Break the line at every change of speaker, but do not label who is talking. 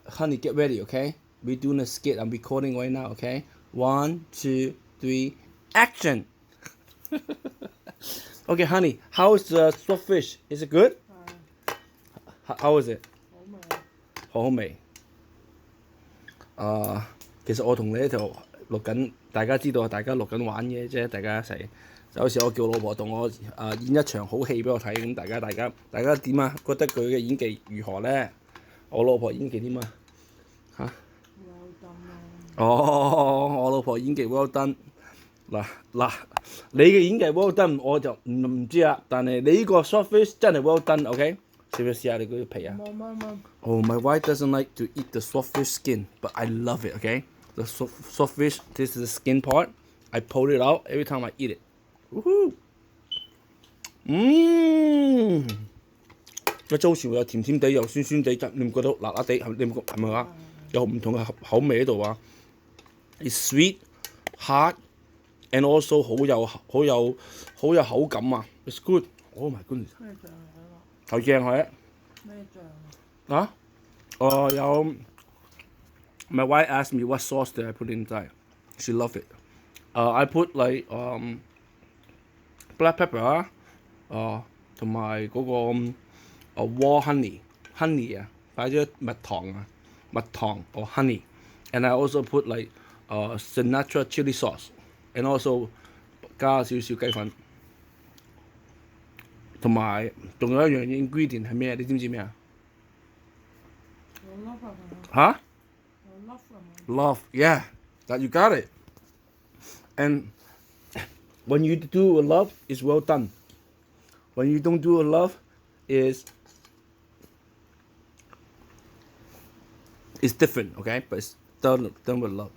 Honey, get ready, okay? We're doing a skit. I'm recording right now, okay? 1, 2, 3, action! Okay, honey, how is the swordfish? Is it good? How is it? 好味。其實我同你咧就錄緊，大家知道大家錄緊玩嘢啫，大家一齊。就好似我叫老婆同我演一場好戲俾我睇，咁大家點啊？覺得佢嘅演技如何咧？我老婆演技點啊？嚇？我老婆演技 well done。嗱，你嘅演技 well done 我就唔知啦，但係你呢個 swordfish 真係 well done，OK？試唔試下你嗰啲皮啊？Oh, my wife doesn't like to eat the swordfish skin, but I love it, okay? The swordfish, this is the skin part. I pull it out every time I eat it. Woohoo! 一周時會有甜甜地，又酸酸地，你唔覺得辣辣地？你唔覺係咪啊？有唔同嘅口味喺度啊！It's sweet, hard, and also 好有口感啊！ It's good. Oh my goodness. 咩醬嚟㗎？頭醬係咩醬啊？有 My wife asked me what sauce did I put inside. She loved it. I put like black pepper 同埋嗰個raw honey 啊，擺咗蜜糖or honey. And I also put like Sinatra chili sauce. And also 加少少雞粉。同埋仲有一樣 ingredient 係咩？你知唔知咩啊？嚇 ？Love, yeah, that you got it. And when you do a love, it's well done. When you don't do a love, it's different, okay? But it's done with love.